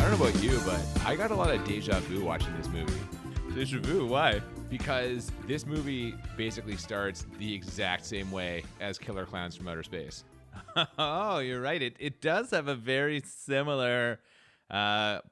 don't know about you, but I got a lot of deja vu watching this movie. Deja vu? Why? Because this movie basically starts the exact same way as Killer Clowns from Outer Space. Oh, you're right. It does have a very similar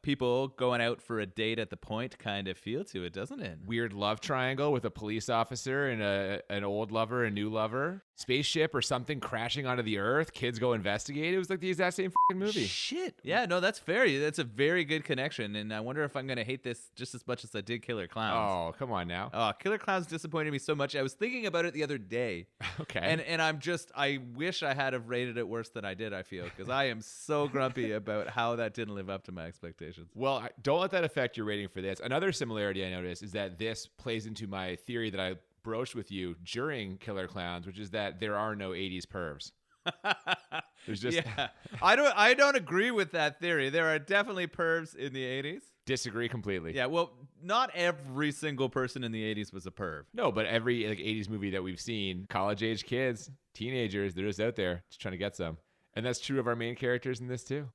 people going out for a date at the point kind of feel to it, doesn't it? Weird love triangle with a police officer and an old lover and new lover. Spaceship or something crashing onto the Earth. Kids go investigate. It was like the exact same fucking movie. Shit. Yeah, no, that's fair. That's a very good connection. And I wonder if I'm going to hate this just as much as I did Killer Clowns. Oh, come on now. Oh, Killer Clowns disappointed me so much. I was thinking about it the other day. Okay. And I wish I had have rated it worse than I did, I feel, because I am so grumpy about how that didn't live up to my expectations. Well, don't let that affect your rating for this. Another similarity I noticed is that this plays into my theory that I broached with you during Killer Clowns, which is that there are no 80s pervs. There's just yeah. I don't agree with that theory. There are definitely pervs in the 80s. Disagree completely. Yeah, well, not every single person in the 80s was a perv. No, but every 80s movie that we've seen, college-age kids, teenagers, they're just out there just trying to get some. And that's true of our main characters in this too.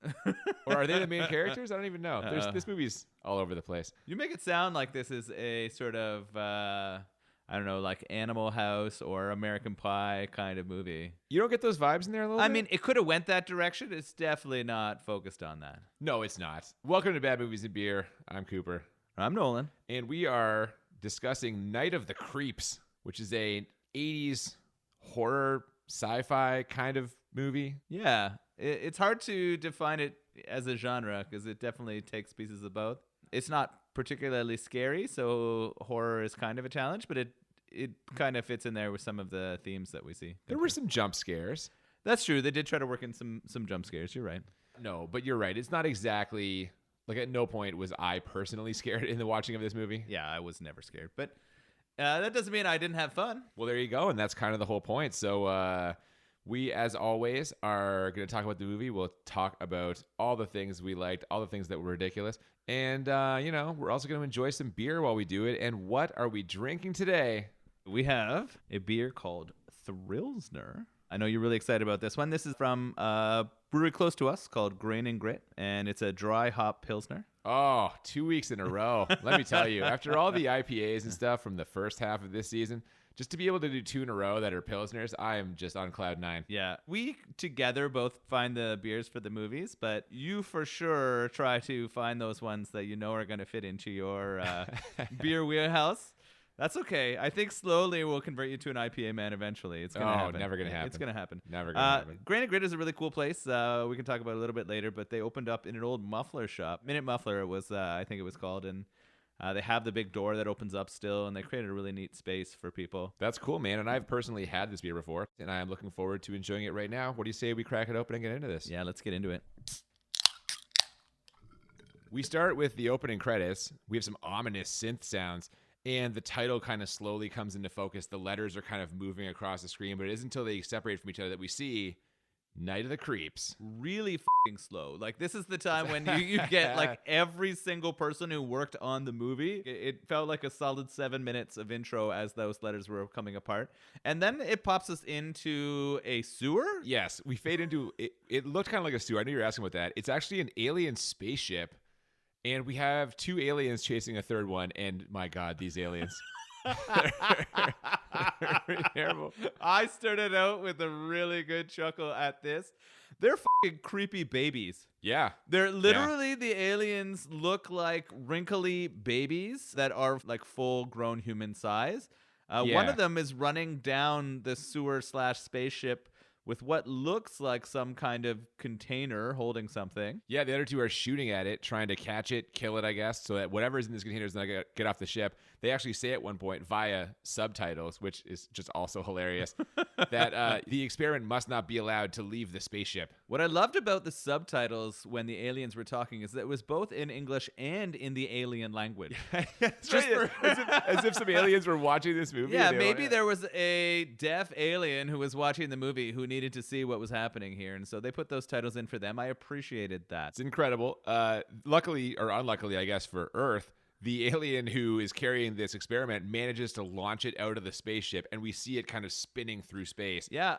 Or are they the main characters? I don't even know. This movie's all over the place. You make it sound like this is a sort of, I don't know, like Animal House or American Pie kind of movie. You don't get those vibes in there a little bit? I mean, it could have went that direction. It's definitely not focused on that. No, it's not. Welcome to Bad Movies and Beer. I'm Cooper. I'm Nolan. And we are discussing Night of the Creeps, which is a 80s horror sci-fi kind of movie. Yeah, it's hard to define it as a genre because it definitely takes pieces of both. It's not particularly scary, so horror is kind of a challenge, but it kind of fits in there with some of the themes that we see. There were some jump scares. That's true. They did try to work in some jump scares. You're right. No, but you're right. It's not exactly, like at no point was I personally scared in the watching of this movie. Yeah, I was never scared, but that doesn't mean I didn't have fun. Well, there you go, and that's kind of the whole point. So we, as always, are going to talk about the movie. We'll talk about all the things we liked, all the things that were ridiculous. And, we're also going to enjoy some beer while we do it. And what are we drinking today? We have a beer called Thrillsner. I know you're really excited about this one. This is from a brewery close to us called Grain and Grit, and it's a dry hop Pilsner. Oh, 2 weeks in a row. Let me tell you, after all the IPAs and stuff from the first half of this season, just to be able to do 2 in a row that are Pilsners, I am just on cloud 9. Yeah. We together both find the beers for the movies, but you for sure try to find those ones that you know are going to fit into your beer wheelhouse. That's okay. I think slowly we'll convert you to an IPA man eventually. It's gonna happen. Never gonna happen. It's gonna happen. Never gonna happen. Grain and Grit is a really cool place. We can talk about it a little bit later, but they opened up in an old muffler shop. Minute Muffler it was, I think it was called, and they have the big door that opens up still, and they created a really neat space for people. That's cool, man. And I've personally had this beer before, and I am looking forward to enjoying it right now. What do you say we crack it open and get into this? Yeah, let's get into it. We start with the opening credits. We have some ominous synth sounds. And the title kind of slowly comes into focus. The letters are kind of moving across the screen, but it isn't until they separate from each other that we see Night of the Creeps. Really fucking slow. Like, this is the time when you get, like, every single person who worked on the movie. It felt like a solid 7 minutes of intro as those letters were coming apart. And then it pops us into a sewer? Yes, we fade into it. It looked kind of like a sewer. I knew you were asking about that. It's actually an alien spaceship. And we have 2 aliens chasing a third one, and my God, these aliens. They're terrible. I started out with a really good chuckle at this. They're fucking creepy babies. Yeah. They're literally, the aliens look like wrinkly babies that are like full grown human size. One of them is running down the sewer/spaceship with what looks like some kind of container holding something. Yeah, the other 2 are shooting at it, trying to catch it, kill it, I guess, so that whatever's in this container is not going to get off the ship. They actually say at one point via subtitles, which is just also hilarious, that the experiment must not be allowed to leave the spaceship. What I loved about the subtitles when the aliens were talking is that it was both in English and in the alien language. Just as if some aliens were watching this movie. Yeah, maybe there was a deaf alien who was watching the movie who needed to see what was happening here, and so they put those titles in for them. I appreciated that. It's incredible. Luckily, or unluckily, I guess, for Earth, the alien who is carrying this experiment manages to launch it out of the spaceship, and we see it kind of spinning through space. Yeah.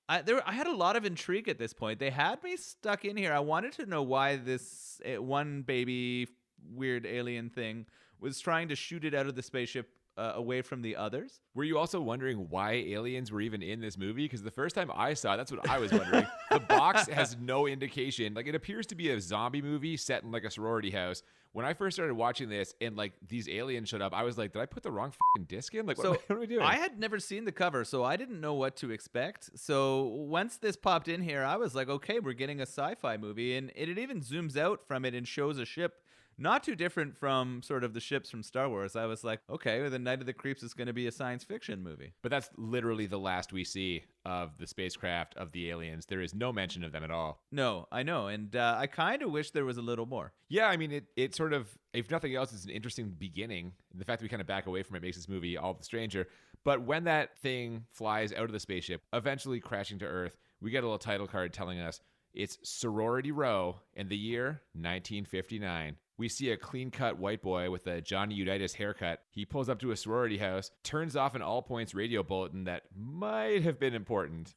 I had a lot of intrigue at this point. They had me stuck in here. I wanted to know why this one baby weird alien thing was trying to shoot it out of the spaceship away from the others. Were you also wondering why aliens were even in this movie? Because the first time I saw it, that's what I was wondering. The box has no indication. Like, it appears to be a zombie movie set in like a sorority house. When I first started watching this and like these aliens showed up, I was like, did I put the wrong fucking disc in? Like, what are we doing? I had never seen the cover, so I didn't know what to expect. So once this popped in here, I was like, okay, we're getting a sci-fi movie. And it even zooms out from it and shows a ship not too different from sort of the ships from Star Wars. I was like, okay, well, the Night of the Creeps is going to be a science fiction movie. But that's literally the last we see of the spacecraft, of the aliens. There is no mention of them at all. No, I know. And I kind of wish there was a little more. Yeah, I mean, it sort of, if nothing else, it's an interesting beginning. The fact that we kind of back away from it makes this movie all the stranger. But when that thing flies out of the spaceship, eventually crashing to Earth, we get a little title card telling us it's Sorority Row and the year 1959. We see a clean-cut white boy with a Johnny Unitas haircut. He pulls up to a sorority house, turns off an all-points radio bulletin that might have been important.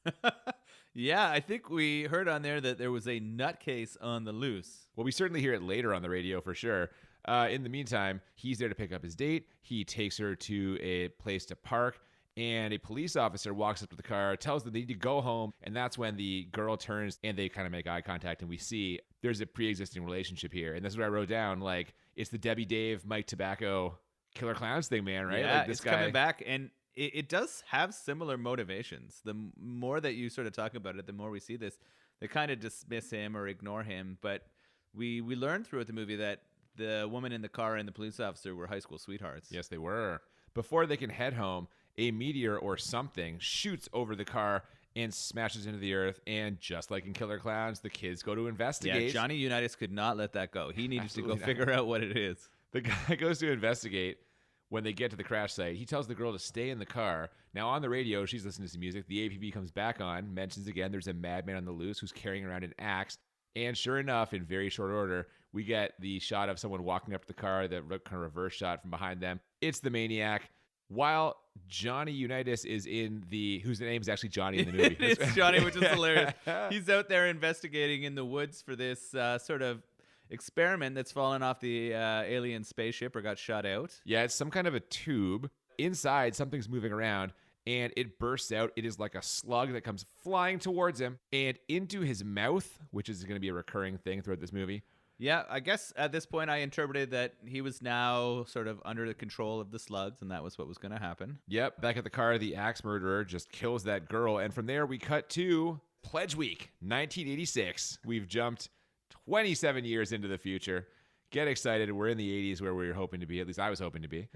Yeah, I think we heard on there that there was a nutcase on the loose. Well, we certainly hear it later on the radio for sure. In the meantime, he's there to pick up his date. He takes her to a place to park, and a police officer walks up to the car, tells them they need to go home, and that's when the girl turns and they kind of make eye contact, and we see there's a pre-existing relationship here. And this is what I wrote down, like, it's the Debbie Dave, Mike Tobacco, Killer Clowns thing, man, right? Yeah, like this it's guy coming back, and it does have similar motivations. The more that you sort of talk about it, the more we see this. They kind of dismiss him or ignore him, but we learn throughout the movie that the woman in the car and the police officer were high school sweethearts. Yes, they were. Before they can head home, a meteor or something shoots over the car and smashes into the earth. And just like in Killer Clowns, the kids go to investigate. Yeah, Johnny Unitas could not let that go. He needed to go Absolutely figure out what it is. The guy goes to investigate. When they get to the crash site, he tells the girl to stay in the car. Now, on the radio, she's listening to some music. The APB comes back on, mentions again there's a madman on the loose who's carrying around an axe. And sure enough, in very short order, we get the shot of someone walking up to the car, the kind of reverse shot from behind them. It's the maniac. While Johnny Unitas is whose name is actually Johnny in the movie. It's Johnny, which is hilarious. He's out there investigating in the woods for this sort of experiment that's fallen off the alien spaceship or got shot out. Yeah, it's some kind of a tube. Inside, something's moving around, and it bursts out. It is like a slug that comes flying towards him and into his mouth, which is going to be a recurring thing throughout this movie. Yeah, I guess at this point I interpreted that he was now sort of under the control of the slugs, and that was what was going to happen. Yep, back at the car, the axe murderer just kills that girl, and from there we cut to Pledge Week, 1986. We've jumped 27 years into the future. Get excited. We're in the 80s where we were hoping to be. At least I was hoping to be.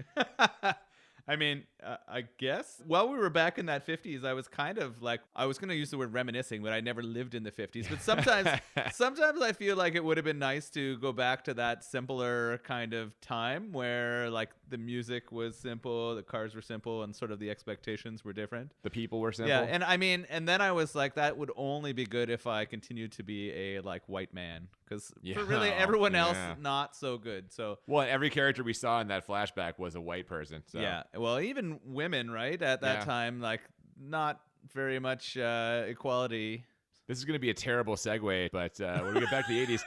I mean, I guess while we were back in that 50s, I was kind of like, I was going to use the word reminiscing, but I never lived in the 50s. But sometimes I feel like it would have been nice to go back to that simpler kind of time where like the music was simple, the cars were simple, and sort of the expectations were different. The people were simple. Yeah, and I mean, and then I was like, that would only be good if I continued to be a like white man, because for really everyone else, not so good. So well, every character we saw in that flashback was a white person. So. Yeah, well, even women, right, at that time, like not very much equality. This is going to be a terrible segue, but when we get back to the 80s,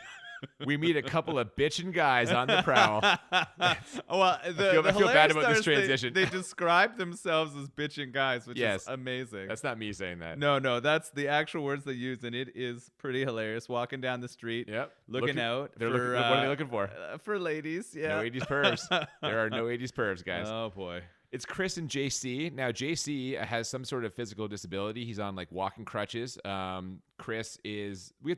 we meet a couple of bitchin' guys on the prowl. Well, I feel bad about this transition. They describe themselves as bitchin' guys, which is amazing. That's not me saying that. No, that's the actual words they use, and it is pretty hilarious. Walking down the street, looking out. What are they looking for? For ladies, yeah. No 80s pervs. There are no 80s pervs, guys. Oh, boy. It's Chris and JC. Now, JC has some sort of physical disability. He's on like walking crutches. We get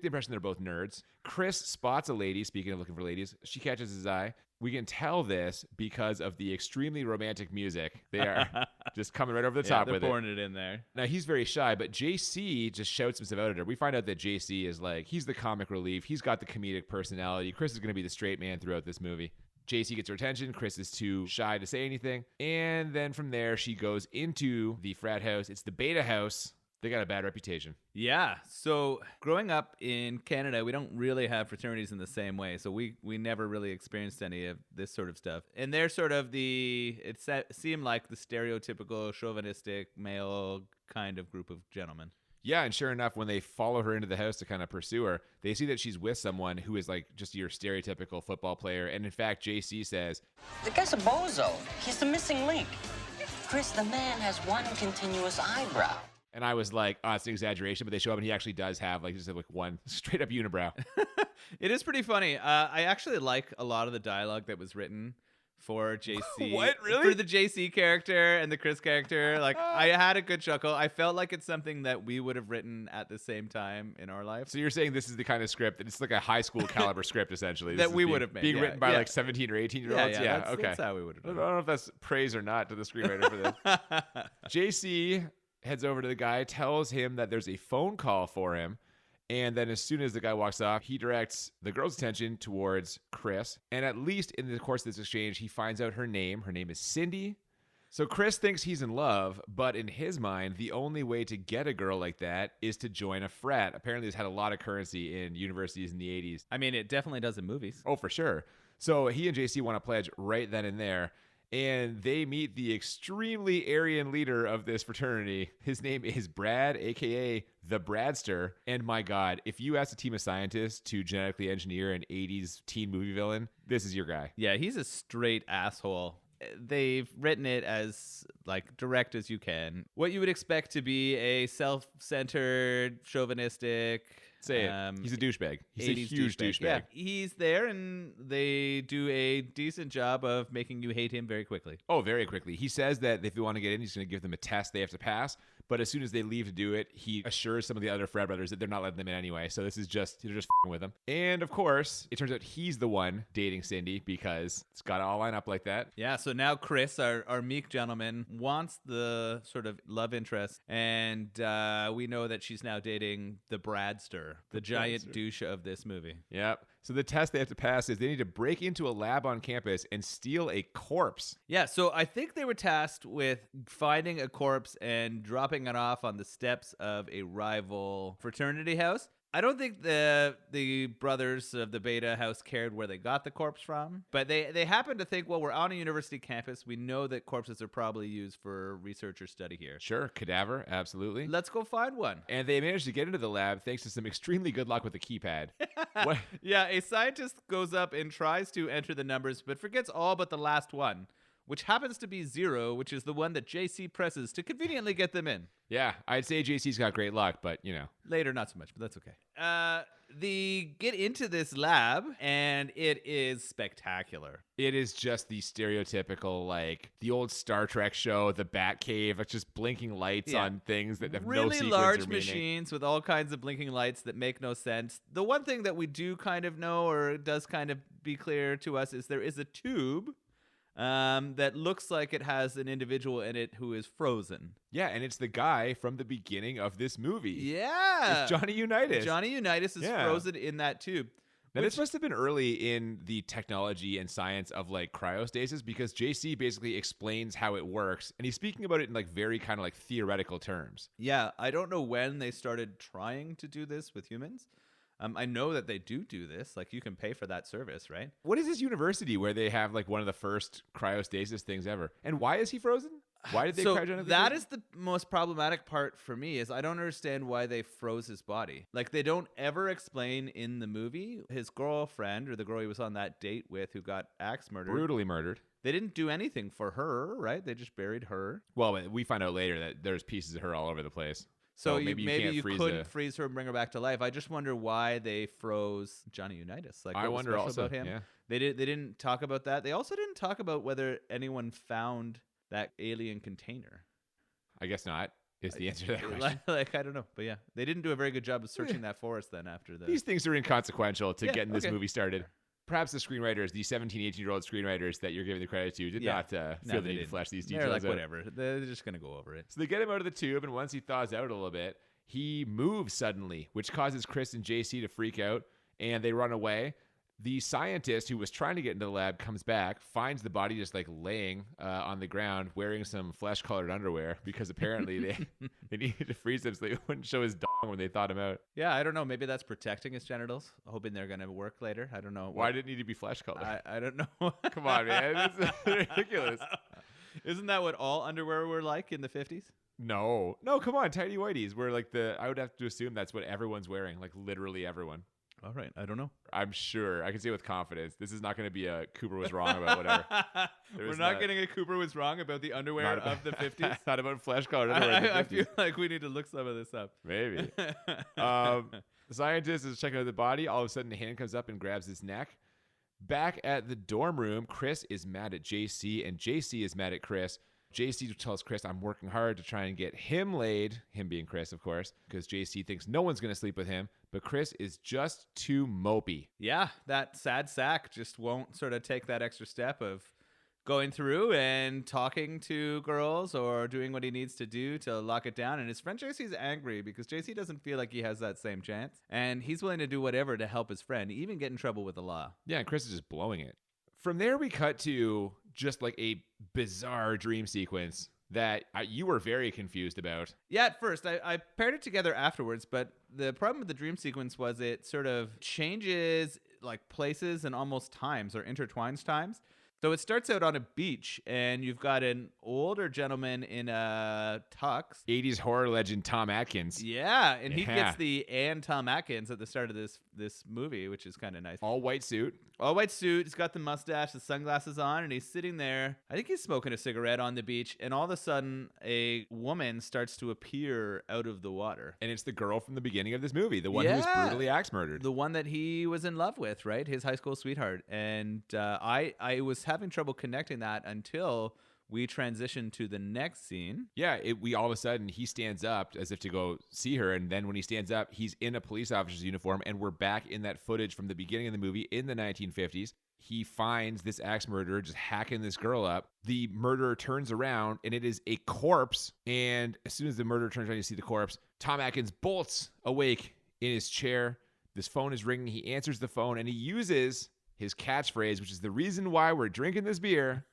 the impression they're both nerds. Chris spots a lady, speaking of looking for ladies. She catches his eye. We can tell this because of the extremely romantic music. They are just coming right over the top with it. They're pouring it in there. Now, he's very shy, but JC just shouts himself out at her. We find out that JC is like, he's the comic relief. He's got the comedic personality. Chris is going to be the straight man throughout this movie. JC gets her attention. Chris is too shy to say anything. And then from there, she goes into the frat house. It's the beta house. They got a bad reputation. Yeah. So growing up in Canada, we don't really have fraternities in the same way. So we never really experienced any of this sort of stuff. And they're sort of seemed like the stereotypical chauvinistic male kind of group of gentlemen. Yeah, and sure enough, when they follow her into the house to kind of pursue her, they see that she's with someone who is like just your stereotypical football player. And in fact, JC says, The guy's a bozo. He's the missing link. Chris, the man has one continuous eyebrow. and I was like, oh, it's an exaggeration, but they show up and he actually does have like just like one straight up unibrow. It is pretty funny. I actually like a lot of the dialogue that was written for JC. What? Really? For the JC character and the Chris character. Like, I had a good chuckle. I felt like it's something that we would have written at the same time in our life. So you're saying this is the kind of script that it's like a high school caliber script, essentially. That This we is would have made. being yeah, written by yeah. like 17 or 18-year-olds. Yeah, okay. That's how we would have I don't done know if that's praise or not to the screenwriter for this. JC heads over to the guy, tells him that there's a phone call for him. And then as soon as the guy walks off, he directs the girl's attention towards Chris. And at least in the course of this exchange, he finds out her name. Her name is Cindy. So Chris thinks he's in love, but in his mind, the only way to get a girl like that is to join a frat. Apparently, this had a lot of currency in universities in the 80s. I mean, it definitely does in movies. Oh, for sure. So he and JC want to pledge right then and there. And they meet the extremely Aryan leader of this fraternity. His name is Brad, a.k.a. the Bradster. And my God, if you asked a team of scientists to genetically engineer an 80s teen movie villain, this is your guy. Yeah, he's a straight asshole. They've written it as like direct as you can. What you would expect to be a self-centered, chauvinistic. Say it. He's a douchebag. He's a 80s huge douchebag. Yeah, he's there, and they do a decent job of making you hate him very quickly. Oh, very quickly. He says that if they want to get in, he's going to give them a test they have to pass. But as soon as they leave to do it, he assures some of the other frat brothers that they're not letting them in anyway. So this is just, they're just f***ing with him. And of course, it turns out he's the one dating Cindy because it's got to all line up like that. Yeah, so now Chris, our meek gentleman, wants the sort of love interest. And we know that she's now dating the Bradster, the giant douche of this movie. Yep. So the test they have to pass is they need to break into a lab on campus and steal a corpse. Yeah, so I think they were tasked with finding a corpse and dropping it off on the steps of a rival fraternity house. I don't think the brothers of the Beta house cared where they got the corpse from, but they happened to think, well, we're on a university campus. We know that corpses are probably used for research or study here. Sure, cadaver, absolutely. Let's go find one. And they managed to get into the lab thanks to some extremely good luck with the keypad. What? Yeah, a scientist goes up and tries to enter the numbers, but forgets all but the last one, which happens to be 0, which is the one that JC presses to conveniently get them in. Yeah, I'd say JC's got great luck, but you know. Later, not so much, but that's okay. They get into this lab, and it is spectacular. It is just the stereotypical, like, the old Star Trek show, the Batcave, it's just blinking lights on things that have no Really sequence large or meaning. machines with all kinds of blinking lights that make no sense. The one thing that we do kind of know, or does kind of be clear to us, is there is a tube that looks like it has an individual in it who is frozen. Yeah, and it's the guy from the beginning of this movie. Yeah. It's Johnny Unitas. Johnny Unitas is frozen in that tube. Now, this must have been early in the technology and science of like cryostasis because JC basically explains how it works, and he's speaking about it in like very kind of like theoretical terms. Yeah, I don't know when they started trying to do this with humans. I know that they do this. Like, you can pay for that service, right? What is this university where they have like one of the first cryostasis things ever? And why is he frozen? Why did they cryogenically? That is the most problematic part for me is I don't understand why they froze his body. Like, they don't ever explain in the movie his girlfriend or the girl he was on that date with who got axe murdered. Brutally murdered. They didn't do anything for her, right? They just buried her. Well, we find out later that there's pieces of her all over the place. So maybe you couldn't freeze her and bring her back to life. I just wonder why they froze Johnny Unitas. Like, I wonder also about him. Yeah. They didn't talk about that. They also didn't talk about whether anyone found that alien container. I guess not. Is the answer to that question? Like, I don't know, but yeah, they didn't do a very good job of searching that forest then after the. These things are inconsequential to getting this movie started. Perhaps the screenwriters, the 17, 18-year-old screenwriters that you're giving the credit to, did not feel the need to flesh these details They're like, out. whatever. They're just going to go over it. So they get him out of the tube, and once he thaws out a little bit, he moves suddenly, which causes Chris and JC to freak out, and they run away. The scientist who was trying to get into the lab comes back, finds the body just like laying on the ground, wearing some flesh-colored underwear because apparently they needed to freeze him so they wouldn't show his dong when they thawed him out. Yeah, I don't know. Maybe that's protecting his genitals, hoping they're going to work later. I don't know. Why did it need to be flesh-colored? I don't know. Come on, man. It's ridiculous. Isn't that what all underwear were like in the 50s? No, come on, tidy whities. We're like I would have to assume that's what everyone's wearing, like literally everyone. All right, I don't know. I'm sure. I can say with confidence, this is not going to be a Cooper was wrong about whatever. We're not getting a Cooper was wrong about the underwear of the 50s. Not about flesh colored underwear. I feel like we need to look some of this up. Maybe. The scientist is checking out the body. All of a sudden, a hand comes up and grabs his neck. Back at the dorm room, Chris is mad at JC, and JC is mad at Chris. JC tells Chris, I'm working hard to try and get him laid, him being Chris, of course, because JC thinks no one's going to sleep with him, but Chris is just too mopey. Yeah, that sad sack just won't sort of take that extra step of going through and talking to girls or doing what he needs to do to lock it down. And his friend JC's angry because JC doesn't feel like he has that same chance. And he's willing to do whatever to help his friend, even get in trouble with the law. Yeah, and Chris is just blowing it. From there, we cut to just like a bizarre dream sequence that you were very confused about. Yeah, at first. I paired it together afterwards, but the problem with the dream sequence was it sort of changes like places and almost times or intertwines times. So it starts out on a beach, and you've got an older gentleman in a tux. 80s horror legend Tom Atkins. Yeah, and he gets the and Tom Atkins at the start of this movie, which is kind of nice. All white suit. All white suit. He's got the mustache, the sunglasses on, and he's sitting there. I think he's smoking a cigarette on the beach, and all of a sudden, a woman starts to appear out of the water. And it's the girl from the beginning of this movie, the one who was brutally axe murdered. The one that he was in love with, right? His high school sweetheart. And I was having trouble connecting that until we transition to the next scene. Yeah, we all of a sudden, he stands up as if to go see her. And then when he stands up, he's in a police officer's uniform. And we're back in that footage from the beginning of the movie in the 1950s. He finds this axe murderer just hacking this girl up. The murderer turns around and it is a corpse. And as soon as the murderer turns around, you see the corpse. Tom Atkins bolts awake in his chair. This phone is ringing. He answers the phone and he uses his catchphrase, which is the reason why we're drinking this beer.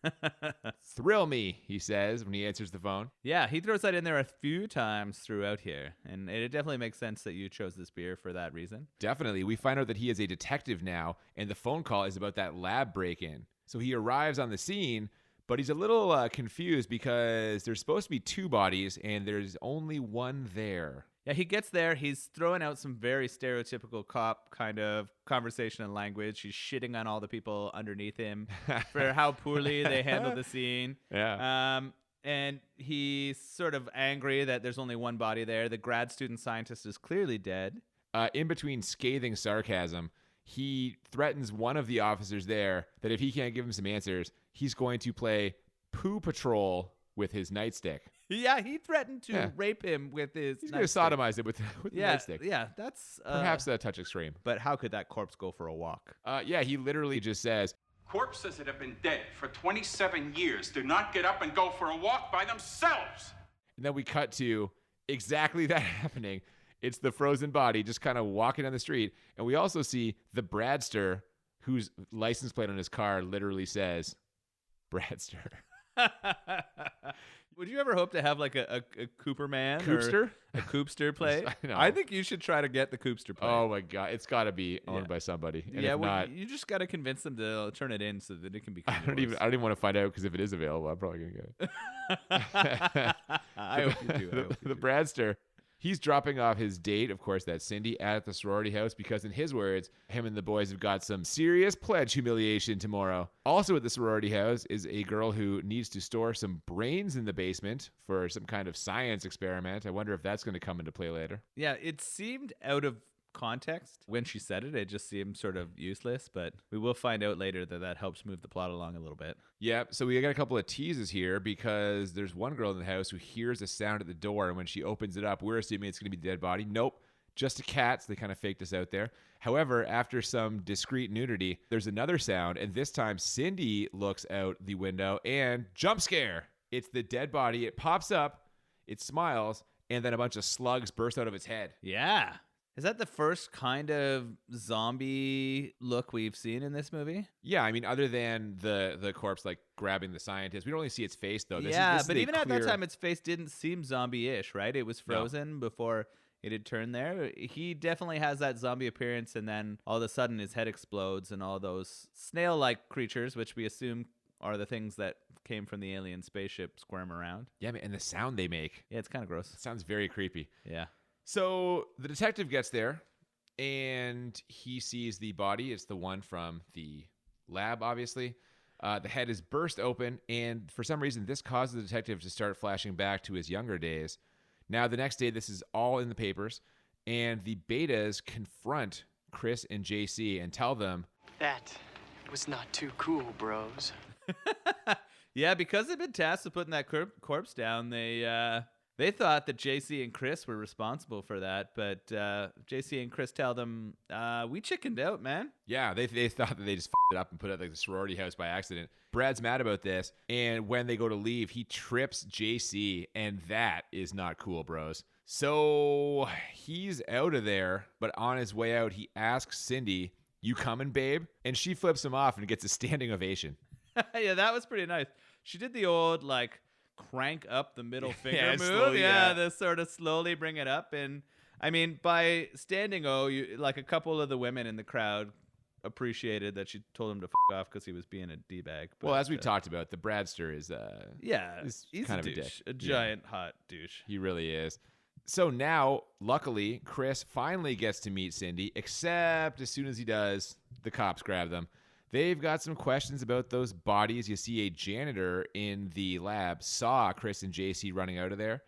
Thrill me, he says when he answers the phone. Yeah, he throws that in there a few times throughout here. And it definitely makes sense that you chose this beer for that reason. Definitely. We find out that he is a detective now, and the phone call is about that lab break-in. So he arrives on the scene, but he's a little confused because there's supposed to be two bodies, and there's only one there. Yeah, he gets there. He's throwing out some very stereotypical cop kind of conversation and language. He's shitting on all the people underneath him for how poorly they handle the scene. Yeah. And he's sort of angry that there's only one body there. The grad student scientist is clearly dead. In between scathing sarcasm, he threatens one of the officers there that if he can't give him some answers, he's going to play Poo Patrol with his nightstick. Yeah, he threatened to rape him with his He's going to sodomize it with the nightstick. Yeah, that's... Perhaps a touch extreme. But how could that corpse go for a walk? Yeah, he literally just says... Corpses that have been dead for 27 years do not get up and go for a walk by themselves. And then we cut to exactly that happening. It's the frozen body just kind of walking down the street. And we also see the Bradster, whose license plate on his car literally says Bradster. Would you ever hope to have like a Cooper man? Coopster? A Coopster plate? No. I think you should try to get the Coopster plate. Oh my God. It's got to be owned by somebody. And if not, you just got to convince them to turn it in so that it can be. I don't even want to find out because if it is available, I'm probably going to get it. I hope you do. The Bradster. He's dropping off his date, of course, that's Cindy, at the sorority house because, in his words, him and the boys have got some serious pledge humiliation tomorrow. Also at the sorority house is a girl who needs to store some brains in the basement for some kind of science experiment. I wonder if that's going to come into play later. Yeah, it seemed out of context when she said it. It just seemed sort of useless, but we will find out later that helps move the plot along a little bit. Yeah, so we got a couple of teases here because there's one girl in the house who hears a sound at the door, and when she opens it up, we're assuming it's going to be a dead body. Nope, just a cat, so they kind of faked us out there. However, after some discreet nudity, there's another sound, and this time Cindy looks out the window and jump scare. It's the dead body. It pops up, it smiles, and then a bunch of slugs burst out of its head. Yeah. Is that the first kind of zombie look we've seen in this movie? Yeah, I mean, other than the corpse like grabbing the scientist, we don't really see its face though. This but even at that time, its face didn't seem zombie-ish, right? It was frozen before it had turned there. He definitely has that zombie appearance, and then all of a sudden his head explodes, and all those snail-like creatures, which we assume are the things that came from the alien spaceship squirm around. Yeah, man, and the sound they make. Yeah, it's kind of gross. It sounds very creepy. Yeah. So the detective gets there, and he sees the body. It's the one from the lab, obviously. The head is burst open, and for some reason, this causes the detective to start flashing back to his younger days. Now, the next day, this is all in the papers, and the betas confront Chris and JC and tell them, That was not too cool, bros. Yeah, because they've been tasked with putting that corpse down, they thought that JC and Chris were responsible for that, but JC and Chris tell them, we chickened out, man. yeah, they thought that they just f***ed it up and put it at like the sorority house by accident. Brad's mad about this, and when they go to leave, he trips JC, and that is not cool, bros. So he's out of there, but on his way out, he asks Cindy, "You coming, babe?" And she flips him off and gets a standing ovation. Yeah, that was pretty nice. She did the old, like, crank up the middle finger move. slowly, yeah, yeah. the sort of slowly bring it up. And, I mean, by standing like a couple of the women in the crowd appreciated that she told him to f off because he was being a D-bag. Well, But, as we've talked about, the Bradster is yeah, is he's kind a of a douche. dick. A giant hot douche. He really is. So now, luckily, Chris finally gets to meet Cindy, except as soon as he does, the cops grab them. They've got some questions about those bodies. You see a janitor in the lab saw Chris and JC running out of there.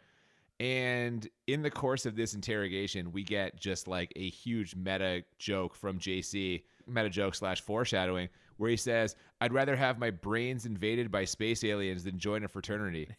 And in the course of this interrogation, we get just like a huge meta joke from JC, meta joke / foreshadowing, where he says, "I'd rather have my brains invaded by space aliens than join a fraternity."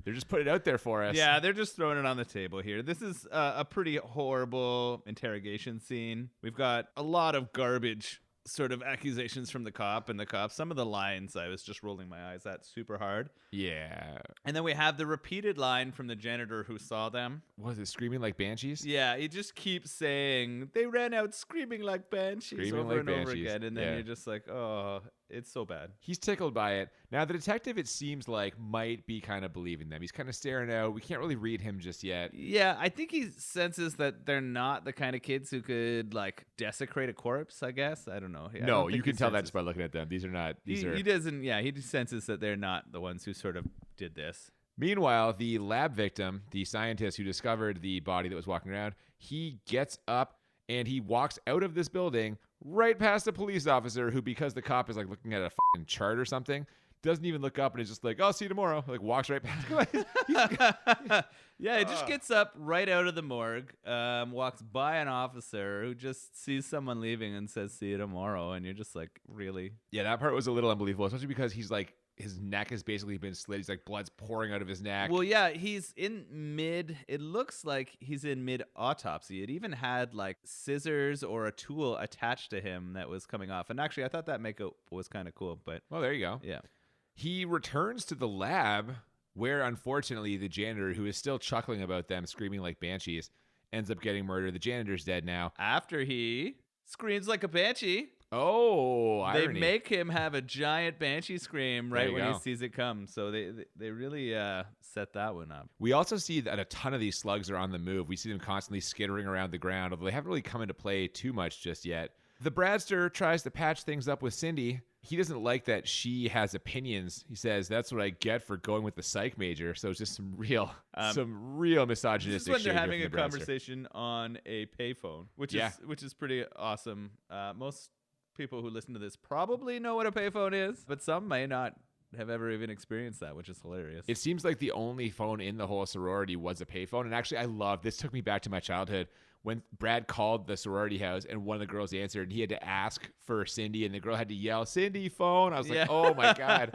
They're just putting it out there for us. Yeah, they're just throwing it on the table here. This is a pretty horrible interrogation scene. We've got a lot of garbage sort of accusations from the cop and the cops. Some of the lines, I was just rolling my eyes at super hard. Yeah. And then we have the repeated line from the janitor who saw them. Was it screaming like banshees? Yeah, he just keeps saying, they ran out screaming like banshees Screaming over like and over banshees. again. And then Yeah. you're just like, oh, it's so bad. He's tickled by it. Now, the detective, it seems like, might be kind of believing them. He's kind of staring out. We can't really read him just yet. Yeah, I think he senses that they're not the kind of kids who could, like, desecrate a corpse, I guess. I don't know. I No, don't you think can he tell that senses- just by looking at them. These are not. These are. He doesn't, yeah, he just senses that they're not the ones who sort of did this. Meanwhile, the lab victim, the scientist who discovered the body that was walking around, he gets up and he walks out of this building right past a police officer who, because the cop is like looking at a fucking chart or something, doesn't even look up and is just like, "I'll see you tomorrow." Like walks right past. Yeah, he just gets up right out of the morgue, walks by an officer who just sees someone leaving and says, "See you tomorrow." And you're just like, really? Yeah, that part was a little unbelievable, especially because he's like, his neck has basically been slit. He's like, blood's pouring out of his neck. Well, yeah, he's in mid. It looks like he's in mid autopsy. It even had like scissors or a tool attached to him that was coming off. And actually, I thought that makeup was kind of cool. But Well, there you go. yeah, He returns to the lab where, unfortunately, the janitor, who is still chuckling about them, screaming like banshees, ends up getting murdered. The janitor's dead now. after he screams like a banshee. Oh, irony. They make him have a giant banshee scream There right you when go. he sees it come. So they really set that one up. We also see that a ton of these slugs are on the move. We see them constantly skittering around the ground, although they haven't really come into play too much just yet. The Bradster tries to patch things up with Cindy. He doesn't like that she has opinions. He says, "That's what I get for going with the psych major." So it's just some real misogynistic This is when shit they're here having a from the Bradster. conversation on a payphone, which is pretty awesome. Most people who listen to this probably know what a payphone is, but some may not have ever even experienced that, which is hilarious. It seems like the only phone in the whole sorority was a payphone. And actually, I love this. Took me back to my childhood when Brad called the sorority house and one of the girls answered. And he had to ask for Cindy, and the girl had to yell, "Cindy, phone!" I was like, "Oh my god!"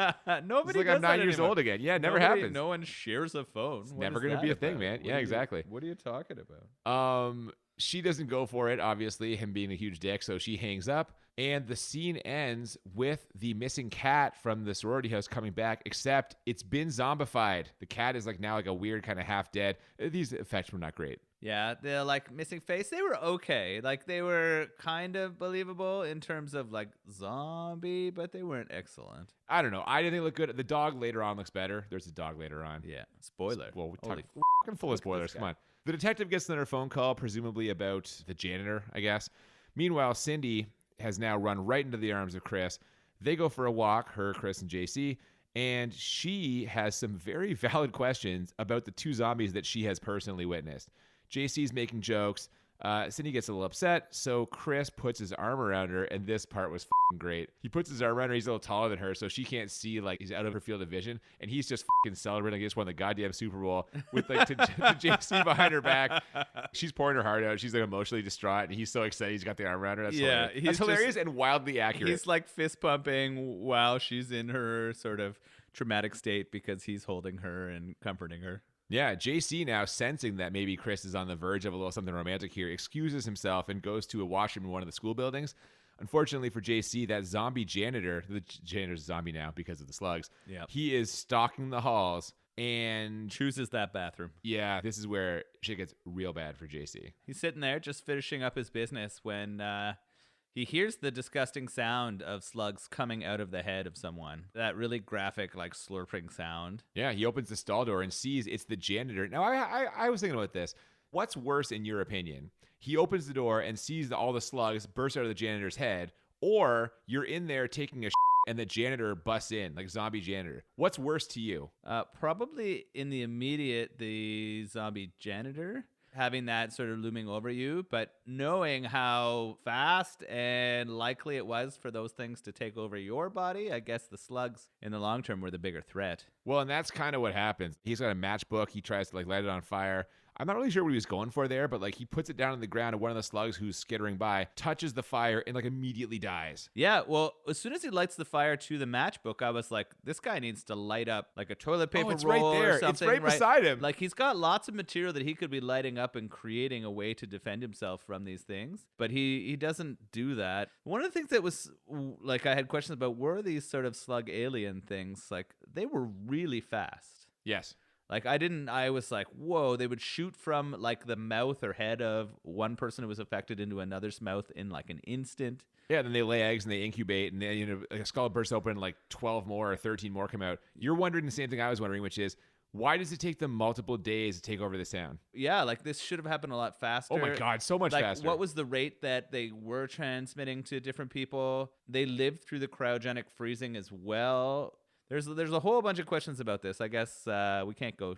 Nobody It's like does I'm that 9 years anymore. old again. Yeah, it never Nobody- happens. No one shares a phone. It's never gonna be a thing, man. Yeah, exactly. What are you talking about? She doesn't go for it, obviously, him being a huge dick, so she hangs up. And the scene ends with the missing cat from the sorority house coming back, except it's been zombified. The cat is like now like a weird kind of half dead. These effects were not great. Yeah, the like missing face, they were okay. Like they were kind of believable in terms of like zombie, but they weren't excellent. I don't know. I didn't think it looked good. The dog later on looks better. There's a dog later on. Yeah. Spoiler. Well, we're Holy talking fucking full of Look at spoilers. this Come guy. on. The detective gets another phone call, presumably about the janitor, I guess. Meanwhile, Cindy has now run right into the arms of Chris. They go for a walk, her, Chris, and JC, and she has some very valid questions about the 2 zombies that she has personally witnessed. JC's making jokes. Cindy gets a little upset, so Chris puts his arm around her, and this part was fucking great. He puts his arm around her. He's a little taller than her, so she can't see, like, he's out of her field of vision, and he's just fucking celebrating. He just won the goddamn Super Bowl with, like, to JC behind her back. She's pouring her heart out. She's, like, emotionally distraught, and he's so excited he's got the arm around her. That's hilarious. That's hilarious and wildly accurate. He's, like, fist pumping while she's in her sort of traumatic state because he's holding her and comforting her. Yeah, JC now, sensing that maybe Chris is on the verge of a little something romantic here, excuses himself and goes to a washroom in one of the school buildings. Unfortunately for JC, that zombie janitor, the janitor's a zombie now because of the slugs, he is stalking the halls and chooses that bathroom. Yeah, this is where shit gets real bad for JC. He's sitting there just finishing up his business when he hears the disgusting sound of slugs coming out of the head of someone. That really graphic, like, slurping sound. Yeah, he opens the stall door and sees it's the janitor. Now, I was thinking about this. What's worse in your opinion? He opens the door and sees all the slugs burst out of the janitor's head, or you're in there taking a and the janitor busts in, like zombie janitor. What's worse to you? Probably in the immediate, the zombie janitor. Having that sort of looming over you, but knowing how fast and likely it was for those things to take over your body, I guess the slugs in the long term were the bigger threat. Well, and that's kind of what happens. He's got a matchbook. He tries to, like, light it on fire. I'm not really sure what he was going for there, but, like, he puts it down on the ground, and one of the slugs who's skittering by touches the fire and, like, immediately dies. Yeah, well, as soon as he lights the fire to the matchbook, I was like, this guy needs to light up, like, a toilet paper it's roll right there. or something. It's right beside him. Like, he's got lots of material that he could be lighting up and creating a way to defend himself from these things, but he doesn't do that. One of the things that was, like, I had questions about were these sort of slug alien things. Like, they were really fast. Yes. Like, I was like, whoa, they would shoot from, like, the mouth or head of one person who was affected into another's mouth in, like, an instant. Yeah, then they lay eggs and they incubate, and then, a skull bursts open, like 12 more or 13 more come out. You're wondering the same thing I was wondering, which is, why does it take them multiple days to take over the sound? Yeah, like, this should have happened a lot faster. Oh my God, so much faster. What was the rate that they were transmitting to different people? They lived through the cryogenic freezing as well. There's a whole bunch of questions about this. I guess we can't go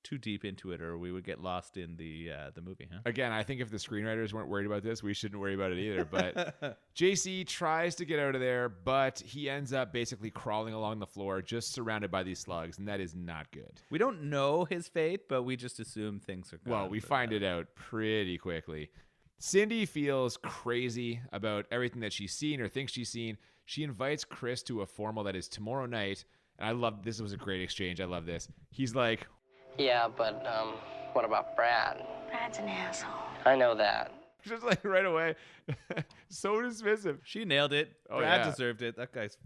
too deep into it, or we would get lost in the movie. Huh? Again, I think if the screenwriters weren't worried about this, we shouldn't worry about it either. But JC tries to get out of there, but he ends up basically crawling along the floor, just surrounded by these slugs, and that is not good. We don't know his fate, but we just assume things are good. Well, we find it out pretty quickly. Cindy feels crazy about everything that she's seen or thinks she's seen. She invites Chris to a formal that is tomorrow night. And I love this. Was a great exchange. I love this. He's like, Yeah, but, what about Brad? Brad's an asshole. I know that. just like right away. So dismissive. She nailed it. Oh, Brad yeah. deserved it. That guy's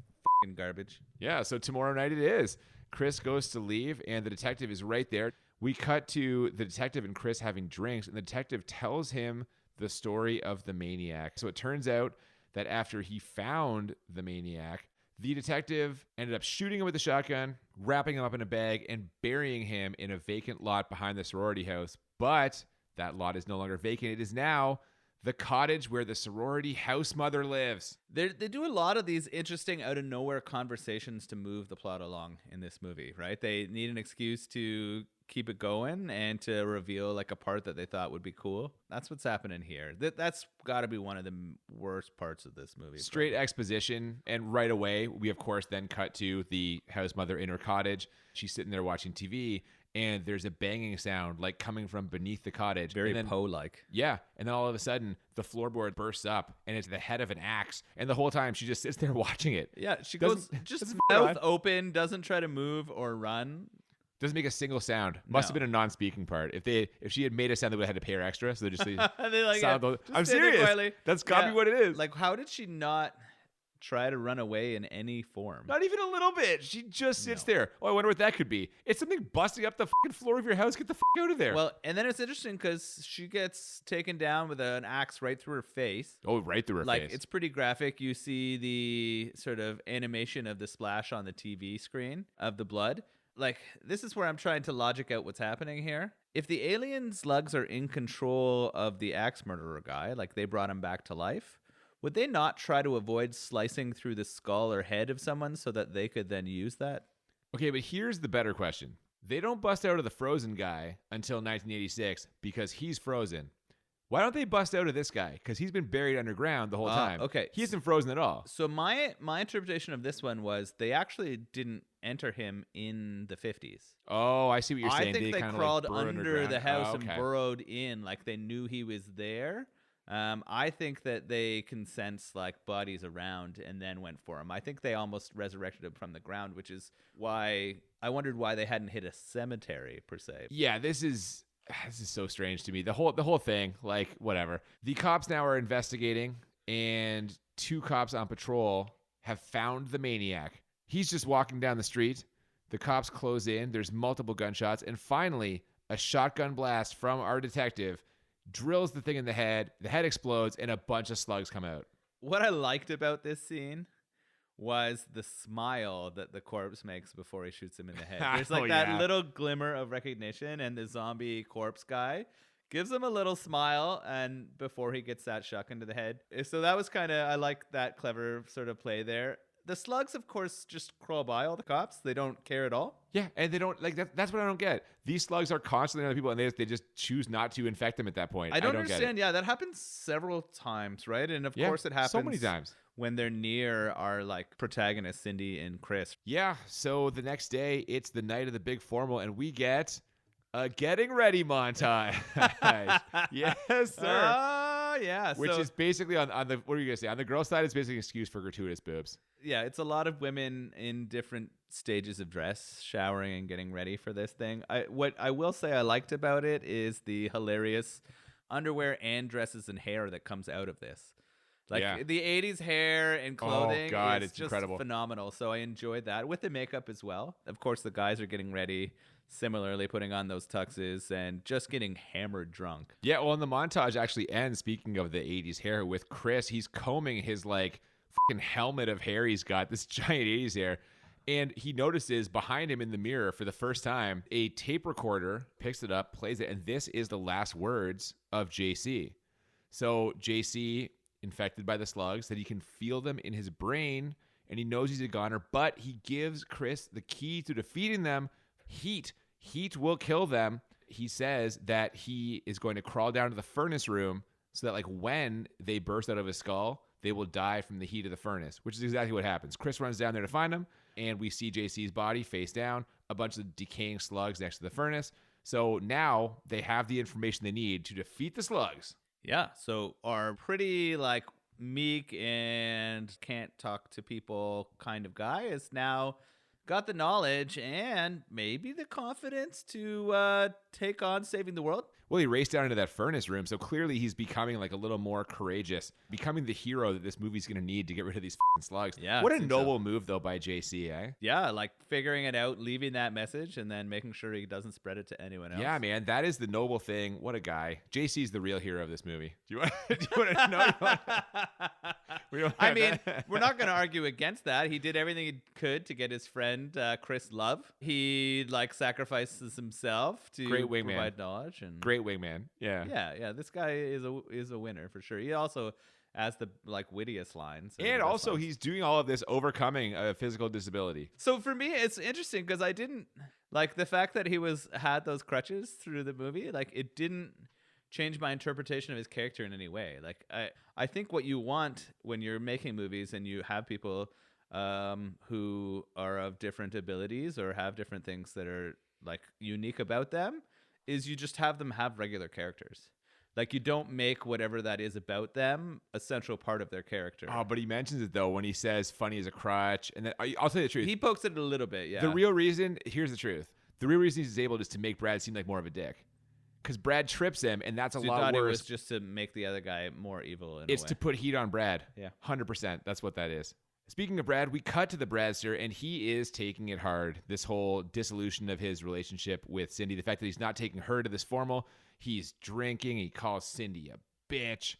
fucking garbage. Yeah, so tomorrow night it is. Chris goes to leave, and the detective is right there. We cut to the detective and Chris having drinks, and the detective tells him the story of the maniac. So it turns out that after he found the maniac, the detective ended up shooting him with a shotgun, wrapping him up in a bag, and burying him in a vacant lot behind the sorority house. But that lot is no longer vacant. It is now the cottage where the sorority house mother lives. They do a lot of these interesting out-of-nowhere conversations to move the plot along in this movie, right? They need an excuse to keep it going and to reveal like a part that they thought would be cool. That's what's happening here. That's got to be one of the worst parts of this movie. Straight exposition, and right away, we of course then cut to the house mother in her cottage. She's sitting there watching TV, and there's a banging sound like coming from beneath the cottage. Very then, Poe-like. Yeah, and then all of a sudden, the floorboard bursts up, and it's the head of an axe. And the whole time, she just sits there watching it. Yeah, she goes just mouth open, doesn't try to move or run. Doesn't make a single sound. Must have been a non-speaking part. If she had made a sound, they would have had to pay her extra. So they just I'm serious. That's gotta be what it is. Like, how did she not try to run away in any form? Not even a little bit. She just sits there. Oh, I wonder what that could be. It's something busting up the fucking floor of your house. Get the fuck out of there. Well, and then it's interesting because she gets taken down with an axe right through her face. Oh, right through her face. Like, it's pretty graphic. You see the sort of animation of the splash on the TV screen of the blood. Like, this is where I'm trying to logic out what's happening here. If the alien slugs are in control of the axe murderer guy, like they brought him back to life, would they not try to avoid slicing through the skull or head of someone so that they could then use that? Okay, but here's the better question. They don't bust out of the frozen guy until 1986 because he's frozen. Why don't they bust out of this guy? Because he's been buried underground the whole time. Okay. He isn't frozen at all. So my interpretation of this one was they actually didn't enter him in the 50s. Oh, I see what you're saying. I think they kinda crawled burrowed under underground. the house Oh, and okay. burrowed in, like they knew he was there. I think that they can sense like bodies around and then went for him. I think they almost resurrected him from the ground, which is why I wondered why they hadn't hit a cemetery per se. Yeah, this is so strange to me. The whole thing, like, whatever. The cops now are investigating, and 2 cops on patrol have found the maniac. He's just walking down the street. The cops close in. There's multiple gunshots, and finally, a shotgun blast from our detective drills the thing in the head. The head explodes, and a bunch of slugs come out. What I liked about this scene was the smile that the corpse makes before he shoots him in the head. There's like that little glimmer of recognition, and the zombie corpse guy gives him a little smile and before he gets that shotgun to the head. So that was kind of, I like that clever sort of play there. The slugs, of course, just crawl by all the cops. They don't care at all. Yeah, and they don't, like, that's what I don't get. These slugs are constantly on the people, and they just choose not to infect them at that point. I don't get it. understand. Yeah, that happens several times, right? And of course it happens so many times. when they're near our like protagonists, Cindy and Chris. Yeah, so the next day, it's the night of the big formal, and we get a getting ready montage. Yes, sir. Oh, yeah. Which is basically on the, what are you going to say? On the girl side, it's basically an excuse for gratuitous boobs. Yeah, it's a lot of women in different stages of dress, showering and getting ready for this thing. What I will say I liked about it is the hilarious underwear and dresses and hair that comes out of this. Like the 80s hair and clothing is it's just incredible. phenomenal. So I enjoyed that with the makeup as well. Of course, the guys are getting ready, similarly putting on those tuxes and just getting hammered drunk. Yeah, well, and the montage actually ends, speaking of the 80s hair, with Chris. He's combing his, like, fucking helmet of hair he's got, this giant 80s hair. And he notices behind him in the mirror for the first time, a tape recorder picks it up, plays it, and this is the last words of JC. So JC, infected by the slugs, that he can feel them in his brain, and he knows he's a goner, but he gives Chris the key to defeating them: heat. Heat will kill them. He says that he is going to crawl down to the furnace room so that, like, when they burst out of his skull, they will die from the heat of the furnace, which is exactly what happens. Chris runs down there to find him, and we see JC's body face down, a bunch of decaying slugs next to the furnace. So now they have the information they need to defeat the slugs. Yeah, so our pretty like meek and can't talk to people kind of guy is now got the knowledge and maybe the confidence to take on saving the world. Well, he raced down into that furnace room, so clearly he's becoming, like, a little more courageous, becoming the hero that this movie's going to need to get rid of these f***ing slugs. Yeah, What I a think noble move, though, by JC, eh? Yeah, like figuring it out, leaving that message, and then making sure he doesn't spread it to anyone else. Yeah, man, that is the noble thing. What a guy. JC's the real hero of this movie. Do you want to know? I mean, we're not going to argue against that. He did everything he could to get his friend Chris love. He like sacrifices himself to Great wingman. provide knowledge and Great wingman. Yeah. yeah. This guy is a winner for sure. He also has the like wittiest lines, And also, he's doing all of this overcoming a physical disability. So for me, it's interesting because I didn't like the fact that he had those crutches through the movie. Like it didn't change my interpretation of his character in any way. Like I think what you want when you're making movies and you have people who are of different abilities or have different things that are like unique about them is you just have them have regular characters. Like you don't make whatever that is about them a central part of their character. Oh, but he mentions it, though, when he says funny as a crutch. And then I'll tell you the truth. He pokes it a little bit, yeah. The real reason, here's the truth. The real reason he's disabled is to make Brad seem like more of a dick. Because Brad trips him, and that's a So you lot thought worse. it was just to make the other guy more evil in It's a way. to put heat on Brad. Yeah. 100%. That's what that is. Speaking of Brad, we cut to the Bradster, and he is taking it hard. This whole dissolution of his relationship with Cindy, the fact that he's not taking her to this formal, he's drinking, he calls Cindy a bitch.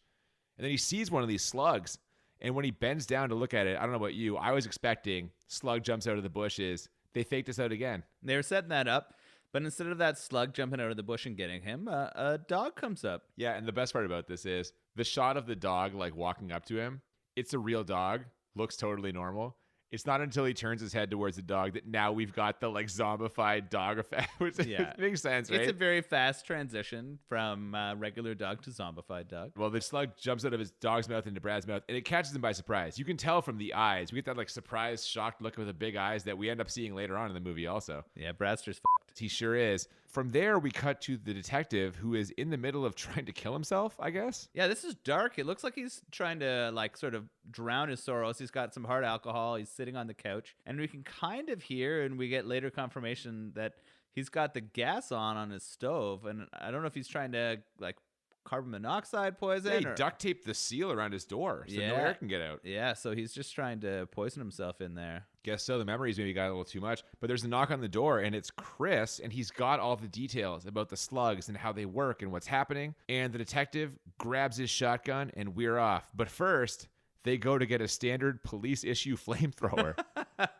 And then he sees one of these slugs, and when he bends down to look at it, I don't know about you, I was expecting slug jumps out of the bushes. They faked us out again. They were setting that up, but instead of that slug jumping out of the bush and getting him, a dog comes up. Yeah, and the best part about this is the shot of the dog, like, walking up to him it's a real dog, looks totally normal. It's not until he turns his head towards the dog that now we've got the like zombified dog effect, which makes sense, right? It's a very fast transition from regular dog to zombified dog. Well, the slug jumps out of his dog's mouth into Brad's mouth, and it catches him by surprise. You can tell from the eyes. We get that like surprised, shocked look with the big eyes that we end up seeing later on in the movie also. Yeah, Bradster's fucked. He sure is. From there, we cut to the detective who is in the middle of trying to kill himself, I guess. Yeah, this is dark. It looks like he's trying to like sort of drown his sorrows. He's got some hard alcohol. He's sitting on the couch. And we can kind of hear, and we get later confirmation that he's got the gas on his stove. And I don't know if he's trying to like carbon monoxide poison. Yeah, he duct taped the seal around his door so no air can get out. Yeah, so he's just trying to poison himself in there. Guess so. The memories maybe got a little too much. But there's a knock on the door, and it's Chris, and he's got all the details about the slugs and how they work and what's happening. And the detective grabs his shotgun, and we're off. But first, they go to get a standard police issue flamethrower.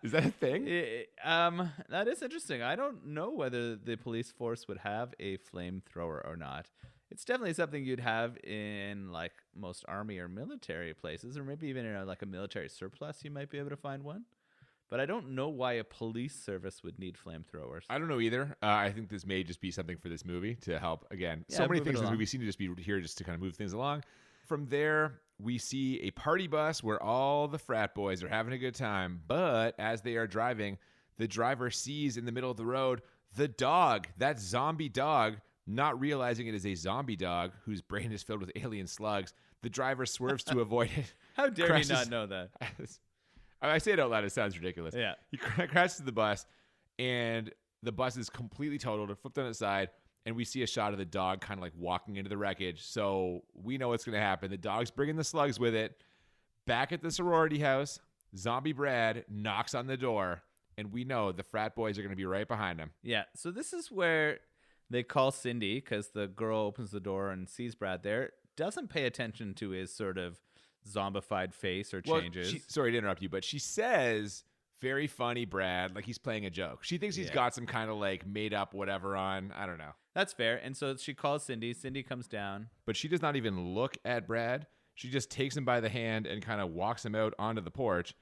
Is that a thing? That is interesting. I don't know whether the police force would have a flamethrower or not. It's definitely something you'd have in like most army or military places, or maybe even in like a military surplus, you might be able to find one. But I don't know why a police service would need flamethrowers. I don't know either. I think this may just be something for this movie to help. Again, so many things in this movie seem to just be here just to kind of move things along. From there, we see a party bus where all the frat boys are having a good time. But as they are driving, the driver sees in the middle of the road the dog, that zombie dog, not realizing it is a zombie dog whose brain is filled with alien slugs. The driver swerves to avoid it. How dare he not know that? I say it out loud. It sounds ridiculous. Yeah. He crashes the bus, and the bus is completely totaled, flipped on its side, and we see a shot of the dog kind of like walking into the wreckage. So we know what's going to happen. The dog's bringing the slugs with it. Back at the sorority house, Zombie Brad knocks on the door, and we know the frat boys are going to be right behind him. Yeah. So this is where they call Cindy because the girl opens the door and sees Brad there. Doesn't pay attention to his sort of zombified face or changes. Sorry to interrupt you, but she says, very funny, Brad, like he's playing a joke. She thinks he's got some kind of like made up whatever on. I don't know. That's fair. And so she calls Cindy. Cindy comes down. But she does not even look at Brad. She just takes him by the hand and kind of walks him out onto the porch,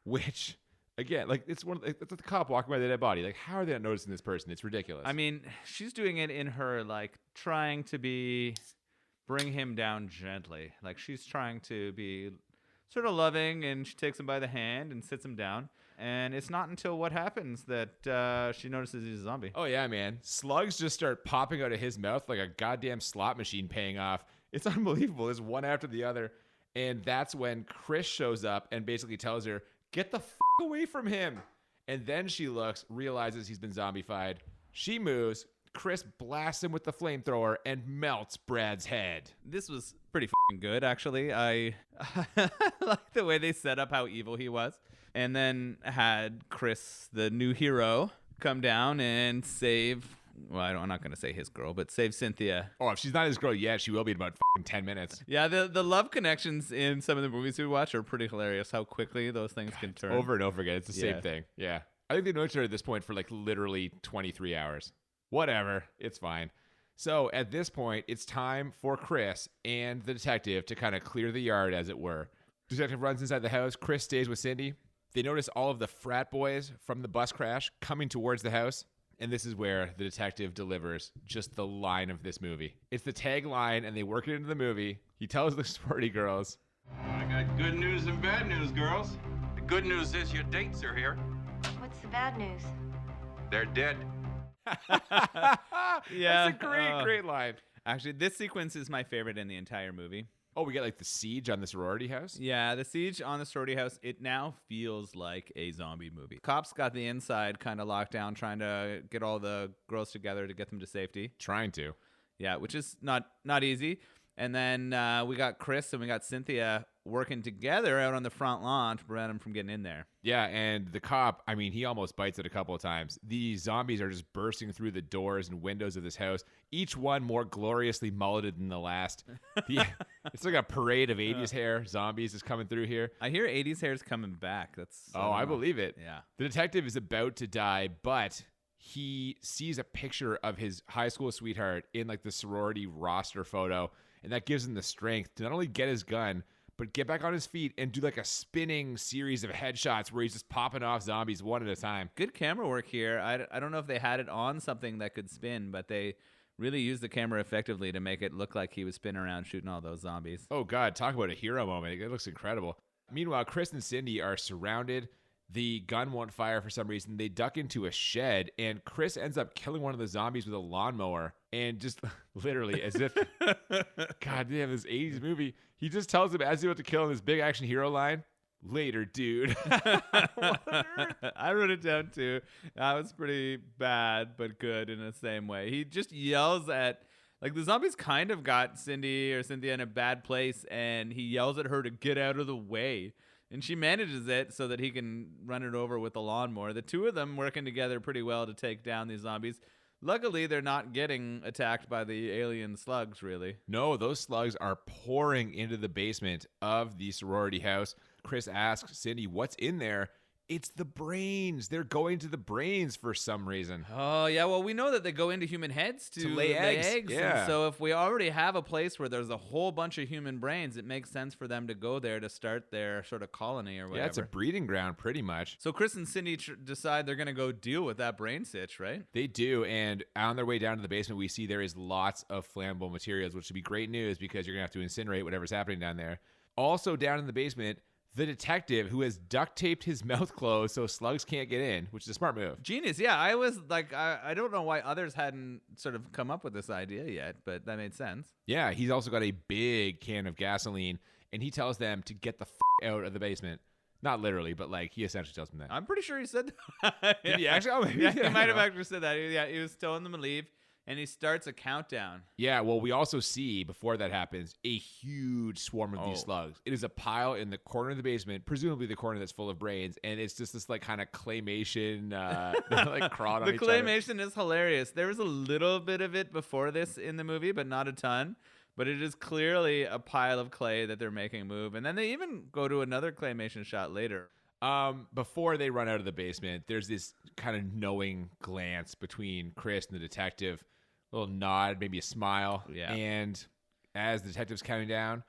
which, again, like it's the cop walking by the dead body. Like, how are they not noticing this person? It's ridiculous. I mean, she's doing it in her like trying to bring him down gently. Like she's trying to be sort of loving, and she takes him by the hand and sits him down. And it's not until what happens that she notices he's a zombie. Oh, yeah, man. Slugs just start popping out of his mouth like a goddamn slot machine paying off. It's unbelievable. It's one after the other. And that's when Chris shows up and basically tells her, get the f*** away from him. And then she looks, realizes he's been zombified. She moves. Chris blasts him with the flamethrower and melts Brad's head. This was pretty f***ing good, actually. I like the way they set up how evil he was. And then had Chris, the new hero, come down and save... Well, I'm not going to say his girl, but save Cynthia. Oh, if she's not his girl yet, she will be in about 10 minutes. Yeah, the love connections in some of the movies we watch are pretty hilarious. How quickly those things can turn. Over and over again. It's the same thing. Yeah. I think they've known each other at this point for like literally 23 hours. Whatever. It's fine. So at this point, it's time for Chris and the detective to kind of clear the yard, as it were. Detective runs inside the house. Chris stays with Cindy. They notice all of the frat boys from the bus crash coming towards the house. And this is where the detective delivers just the line of this movie. It's the tagline, and they work it into the movie. He tells the sorority girls, I got good news and bad news, girls. The good news is your dates are here. What's the bad news? They're dead. Yeah. That's a great line. Actually, this sequence is my favorite in the entire movie. Oh, we get like the siege on the sorority house? Yeah, the siege on the sorority house, it now feels like a zombie movie. Cops got the inside kind of locked down, trying to get all the girls together to get them to safety. Trying to. Yeah, which is not easy. And then we got Chris and we got Cynthia working together out on the front lawn to prevent him from getting in there. Yeah, and the cop, I mean, he almost bites it a couple of times. These zombies are just bursting through the doors and windows of this house, each one more gloriously mulleted than the last. It's like a parade of 80s hair zombies is coming through here. I hear 80s hair is coming back. I believe it. Yeah. The detective is about to die, but he sees a picture of his high school sweetheart in like the sorority roster photo, and that gives him the strength to not only get his gun, but get back on his feet and do like a spinning series of headshots where he's just popping off zombies one at a time. Good camera work here. I don't know if they had it on something that could spin, but they really used the camera effectively to make it look like he was spinning around shooting all those zombies. Oh, God, talk about a hero moment. It looks incredible. Meanwhile, Chris and Cindy are surrounded. The gun won't fire for some reason. They duck into a shed, and Chris ends up killing one of the zombies with a lawnmower. And just literally, as if, God damn, this 80s movie, he just tells him as he's about to kill him this big action hero line. Later, dude. I wrote it down too. That was pretty bad, but good in the same way. He just yells at, like, the zombies kind of got Cindy or Cynthia in a bad place, and he yells at her to get out of the way. And she manages it so that he can run it over with the lawnmower. The two of them working together pretty well to take down these zombies. Luckily, they're not getting attacked by the alien slugs, really. No, those slugs are pouring into the basement of the sorority house. Chris asks Cindy, what's in there? It's the brains. They're going to the brains for some reason. Oh, yeah. Well, we know that they go into human heads to lay eggs. Yeah. And so if we already have a place where there's a whole bunch of human brains, it makes sense for them to go there to start their sort of colony or whatever. Yeah, it's a breeding ground pretty much. So Chris and Cindy decide they're going to go deal with that brain sitch, right? They do, and on their way down to the basement, we see there is lots of flammable materials, which should be great news because you're going to have to incinerate whatever's happening down there. Also down in the basement, the detective who has duct taped his mouth closed so slugs can't get in, which is a smart move. Genius. Yeah, I was like, I don't know why others hadn't sort of come up with this idea yet, but that made sense. Yeah, he's also got a big can of gasoline, and he tells them to get the out of the basement. Not literally, but like he essentially tells them that. I'm pretty sure he said that. Did he actually? Oh, maybe. Yeah, he might have actually said that. Yeah, he was telling them to leave. And he starts a countdown. Yeah, well, we also see, before that happens, a huge swarm of these slugs. It is a pile in the corner of the basement, presumably the corner that's full of brains, and it's just this, like, kind of claymation, like, crawling on each other. The claymation is hilarious. There was a little bit of it before this in the movie, but not a ton. But it is clearly a pile of clay that they're making move. And then they even go to another claymation shot later. Before they run out of the basement, there's this kind of knowing glance between Chris and the detective. A little nod, maybe a smile. Yeah. And as the detective's counting down,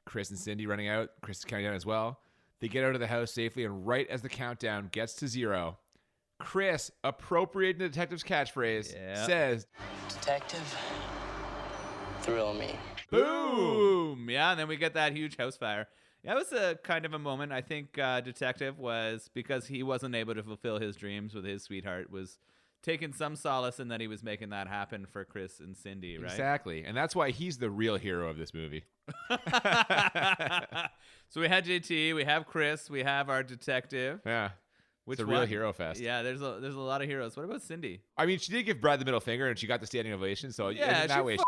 Chris and Cindy running out, Chris is counting down as well. They get out of the house safely, and right as the countdown gets to 0, Chris, appropriating the detective's catchphrase, says, Detective, thrill me. Boom! Yeah, and then we get that huge house fire. That was a kind of a moment. I think Detective was, because he wasn't able to fulfill his dreams with his sweetheart, was taking some solace in that he was making that happen for Chris and Cindy, right? Exactly. And that's why he's the real hero of this movie. So we had JT, we have Chris, we have our detective. Yeah. Which it's a real hero fest. Yeah, there's a lot of heroes. What about Cindy? I mean, she did give Brad the middle finger, and she got the standing ovation. So yeah, in that way,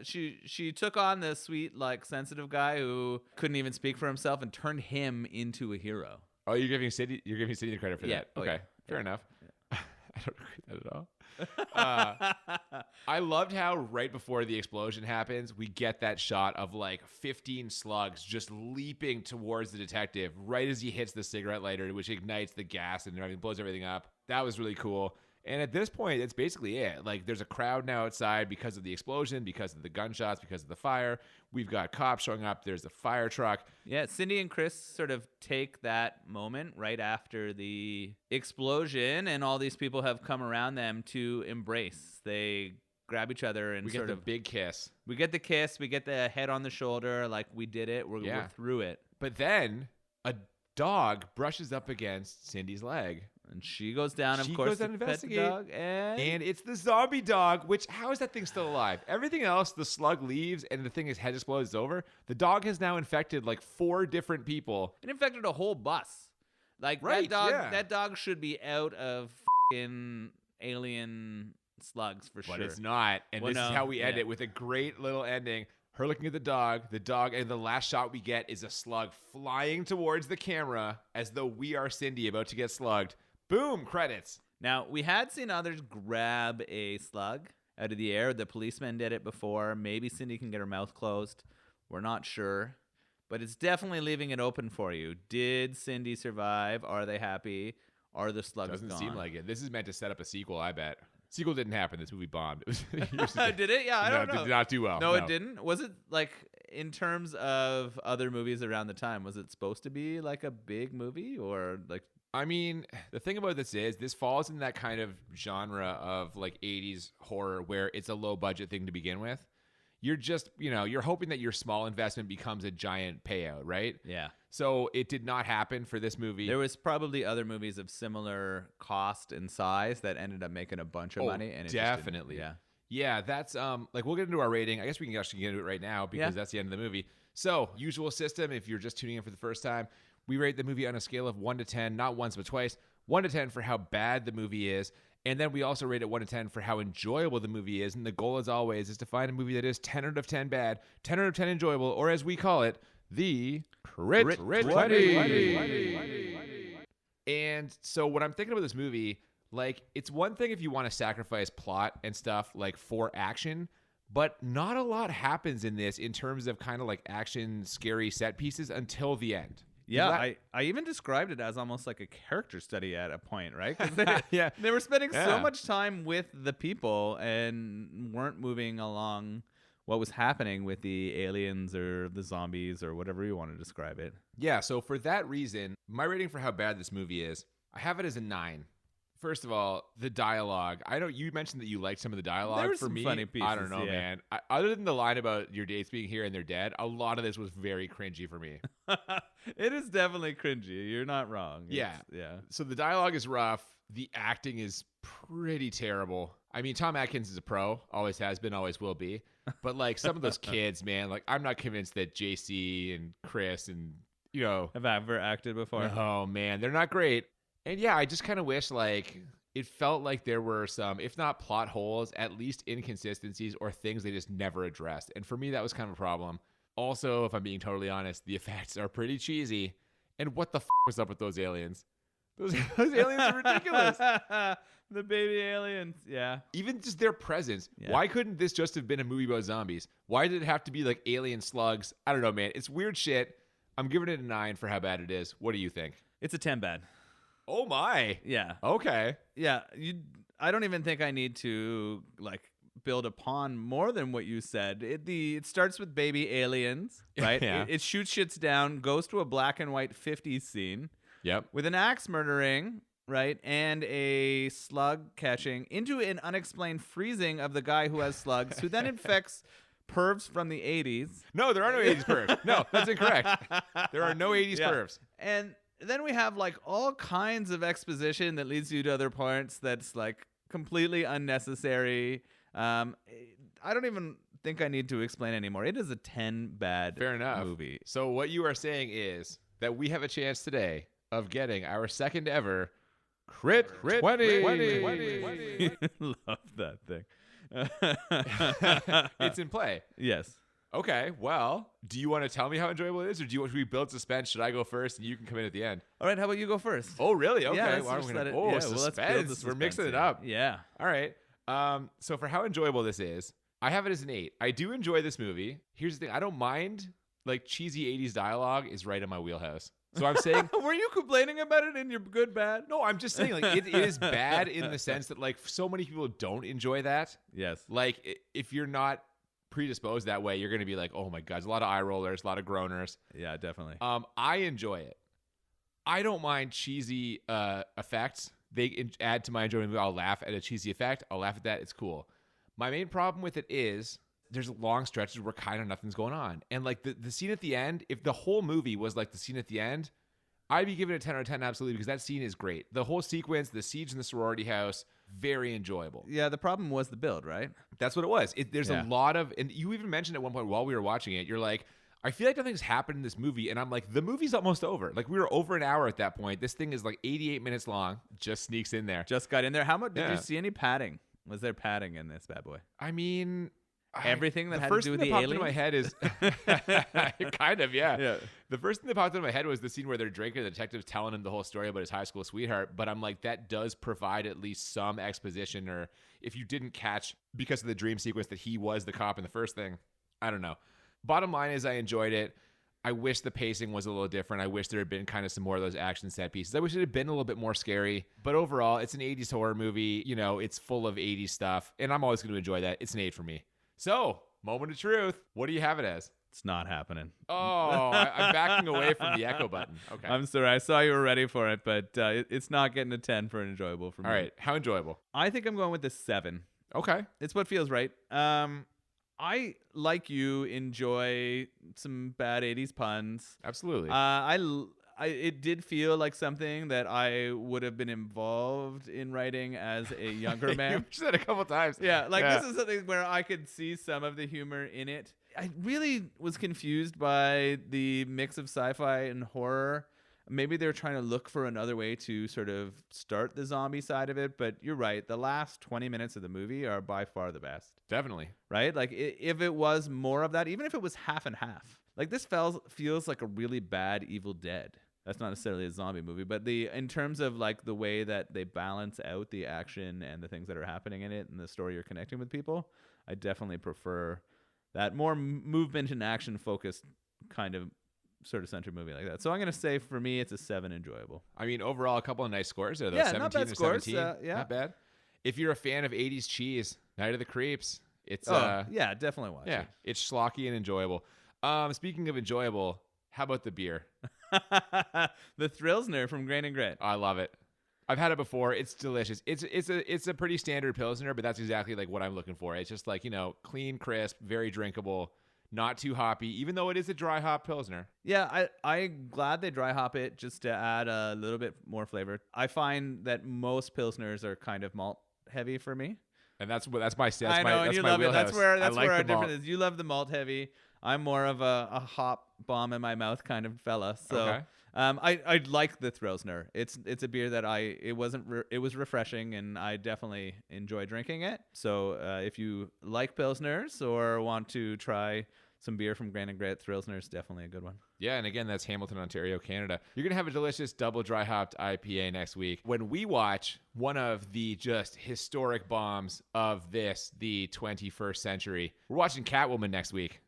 she took on this sweet, like, sensitive guy who couldn't even speak for himself and turned him into a hero. Oh, you're giving Cindy the credit for that. Okay, fair enough. Yeah. I don't agree with that at all. I loved how right before the explosion happens, we get that shot of like 15 slugs just leaping towards the detective right as he hits the cigarette lighter, which ignites the gas and everything, blows everything up. That was really cool. And at this point, that's basically it. Like, there's a crowd now outside because of the explosion, because of the gunshots, because of the fire. We've got cops showing up. There's a fire truck. Yeah, Cindy and Chris sort of take that moment right after the explosion, and all these people have come around them to embrace. They grab each other and we sort get of the big kiss. We get the kiss. We get the head on the shoulder, like, we did it. We're through it. But then a dog brushes up against Cindy's leg. And she goes down, of she course, goes down to to pet the investigate. dog, And it's the zombie dog, which, how is that thing still alive? Everything else, the slug leaves and the thing, his head explodes, it's over. The dog has now infected like 4 different people. It infected a whole bus. Like, right, that dog should be out of f***ing alien slugs for sure. But it's not. And this is how we end it, with a great little ending. Her looking at the dog, and the last shot we get is a slug flying towards the camera as though we are Cindy about to get slugged. Boom, credits. Now, we had seen others grab a slug out of the air. The policeman did it before. Maybe Cindy can get her mouth closed. We're not sure. But it's definitely leaving it open for you. Did Cindy survive? Are they happy? Are the slugs Doesn't gone? seem like it. This is meant to set up a sequel, I bet. Sequel didn't happen. This movie bombed. It was Did it? Yeah, I don't know. It did not do well. No, it didn't. Was it like in terms of other movies around the time, was it supposed to be like a big movie or like? I mean, the thing about this is this falls in that kind of genre of like 80s horror where it's a low budget thing to begin with. You're just, you're hoping that your small investment becomes a giant payout, right? Yeah. So it did not happen for this movie. There was probably other movies of similar cost and size that ended up making a bunch of money. And definitely. Yeah, that's like we'll get into our rating. I guess we can actually get into it right now because that's the end of the movie. So, usual system, if you're just tuning in for the first time, we rate the movie on a scale of 1 to 10, not once but twice. 1 to 10 for how bad the movie is, and then we also rate it 1 to 10 for how enjoyable the movie is. And the goal, as always, is to find a movie that is 10 out of 10 bad, 10 out of 10 enjoyable, or as we call it, the Crit 20. And so what I'm thinking about this movie, like, it's one thing if you want to sacrifice plot and stuff like for action, but not a lot happens in this in terms of kind of like action, scary set pieces until the end. Yeah, I even described it as almost like a character study at a point, right? 'Cause they were spending so Yeah. much time with the people and weren't moving along what was happening with the aliens or the zombies or whatever you want to describe it. Yeah, so for that reason, my rating for how bad this movie is, I have it as a 9. First of all, the dialogue. You mentioned that you liked some of the dialogue. There were for some me, funny pieces, I don't know, yeah. man. Other than the line about your dates being here and they're dead, a lot of this was very cringy for me. It is definitely cringy. You're not wrong. Yeah. Yeah. So the dialogue is rough. The acting is pretty terrible. I mean, Tom Atkins is a pro. Always has been, always will be. But like some of those kids, man, like I'm not convinced that JC and Chris and, Have I ever acted before? oh man, they're not great. And yeah, I just kind of wish like it felt like there were some, if not plot holes, at least inconsistencies or things they just never addressed. And for me, that was kind of a problem. Also, if I'm being totally honest, the effects are pretty cheesy. And what the was up with those aliens? Those aliens are ridiculous. The baby aliens. Yeah. Even just their presence. Yeah. Why couldn't this just have been a movie about zombies? Why did it have to be like alien slugs? I don't know, man. It's weird shit. I'm giving it a 9 for how bad it is. What do you think? It's a 10 bad. Oh my. Yeah. Okay. Yeah. I don't even think I need to like build upon more than what you said. It starts with baby aliens, right? Yeah. It shoots shits down, goes to a black and white 50s scene Yep. with an axe murdering, right? And a slug catching into an unexplained freezing of the guy who has slugs, who then infects pervs from the 80s. No, there are no 80s pervs. No, that's incorrect. There are no 80s pervs. And then we have like all kinds of exposition that leads you to other parts that's like completely unnecessary. I don't even think I need to explain anymore. It is a 10 bad Fair enough. movie. So what you are saying is that we have a chance today of getting our second ever Crit 20. Love that thing. It's in play. Yes. Okay, well, do you want to tell me how enjoyable it is, or should we build suspense? Should I go first and you can come in at the end? All right. How about you go first? Oh, really? Okay. Yeah, let's well, just I'm gonna, let it- yeah, well, suspense. let's build the We're mixing suspense it here. up. Yeah. All right. So for how enjoyable this is, I have it as an 8. I do enjoy this movie. Here's the thing. I don't mind, like, cheesy 80s dialogue is right in my wheelhouse. So I'm saying... Were you complaining about it in your good bad? No, I'm just saying, like, it is bad in the sense that, like, so many people don't enjoy that. Yes. Like, if you're not predisposed that way, you're going to be like, oh my God, there's a lot of eye rollers, a lot of groaners. Yeah, definitely. I enjoy it. I don't mind cheesy effects. They add to my enjoyment. I'll laugh at a cheesy effect. I'll laugh at that. It's cool. My main problem with it is there's long stretches where kind of nothing's going on. And like the scene at the end, if the whole movie was like the scene at the end, I'd be giving it a 10 out of 10 absolutely, because that scene is great. The whole sequence, the siege in the sorority house, very enjoyable. Yeah, the problem was the build, right? That's what it was. There's Yeah. a lot of, and you even mentioned at one point while we were watching it, you're like, I feel like nothing's happened in this movie. And I'm like, the movie's almost over. Like, we were over an hour at that point. This thing is like 88 minutes long. Just sneaks in there. Just got in there. How much did Yeah. you see any padding? Was there padding in this bad boy? I mean, Everything that the had to first do with thing the that popped into my head is kind of, yeah. Yeah. The first thing that popped into my head was the scene where they're drinking. The detective's telling him the whole story about his high school sweetheart. But I'm like, that does provide at least some exposition. Or if you didn't catch because of the dream sequence that he was the cop in the first thing, I don't know. Bottom line is, I enjoyed it. I wish the pacing was a little different. I wish there had been kind of some more of those action set pieces. I wish it had been a little bit more scary. But overall, it's an 80s horror movie. You know, it's full of 80s stuff. And I'm always going to enjoy that. It's an 8 for me. So, moment of truth. What do you have it as? It's not happening. Oh, I'm backing away from the echo button. Okay. I'm sorry. I saw you were ready for it, but it's not getting a 10 for enjoyable for me. All right. How enjoyable? I think I'm going with a 7. Okay. It's what feels right. I, like you, enjoy some bad 80s puns. Absolutely. It did feel like something that I would have been involved in writing as a younger man. You said it a couple times. Yeah, this is something where I could see some of the humor in it. I really was confused by the mix of sci-fi and horror. Maybe they're trying to look for another way to sort of start the zombie side of it, but you're right. The last 20 minutes of the movie are by far the best. Definitely. Right? Like, if it was more of that, even if it was half and half. Like, this feels like a really bad Evil Dead. That's not necessarily a zombie movie, but in terms of like the way that they balance out the action and the things that are happening in it and the story you're connecting with people, I definitely prefer that more movement and action focused kind of sort of centered movie like that. So I'm going to say for me, it's a 7 enjoyable. I mean, overall, a couple of nice scores there, though. Yeah, 17 not bad or scores. 17. Yeah. Not bad. If you're a fan of 80s cheese, Night of the Creeps, it's yeah, definitely watch it. It's schlocky and enjoyable. Speaking of enjoyable, how about the beer? The Thrillsner from Grain and Grit. I love it. I've had it before. It's delicious. It's a pretty standard Pilsner, but that's exactly like what I'm looking for. It's just like, clean, crisp, very drinkable, not too hoppy, even though it is a dry hop Pilsner. Yeah, I'm glad they dry hop it just to add a little bit more flavor. I find that most Pilsners are kind of malt heavy for me. And that's my stance. I know, and you love it. That's where our difference is. You love the malt heavy. I'm more of a hop bomb in my mouth kind of fella. So Okay. I like the Thrillsner. It's a beer that it was refreshing, and I definitely enjoy drinking it. So if you like Pilsners or want to try some beer from Grain and Grit, Thrillsner is definitely a good one. Yeah, and again, that's Hamilton, Ontario, Canada. You're going to have a delicious double dry hopped IPA next week when we watch one of the just historic bombs of the 21st century. We're watching Catwoman next week.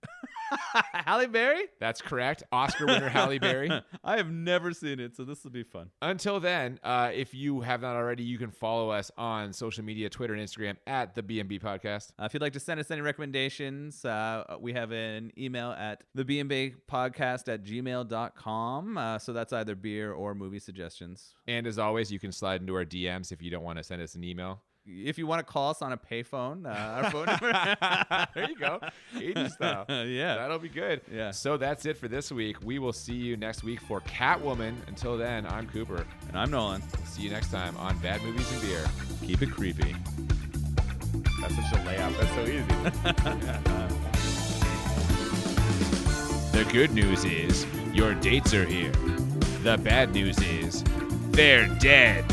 Halle Berry? That's correct. Oscar winner Halle Berry. I have never seen it, so this will be fun. Until then, if you have not already, you can follow us on social media, Twitter and Instagram at the BMB Podcast. If you'd like to send us any recommendations, we have an email at thebmbpodcast@gmail.com. So that's either beer or movie suggestions. And as always, you can slide into our DMs if you don't want to send us an email. If you want to call us on a payphone, our phone number. There you go. 80s style. Yeah. That'll be good. Yeah. So that's it for this week. We will see you next week for Catwoman. Until then, I'm Cooper. And I'm Nolan. See you next time on Bad Movies and Beer. Keep it creepy. That's such a layup. That's so easy. The good news is your dates are here. The bad news is they're dead.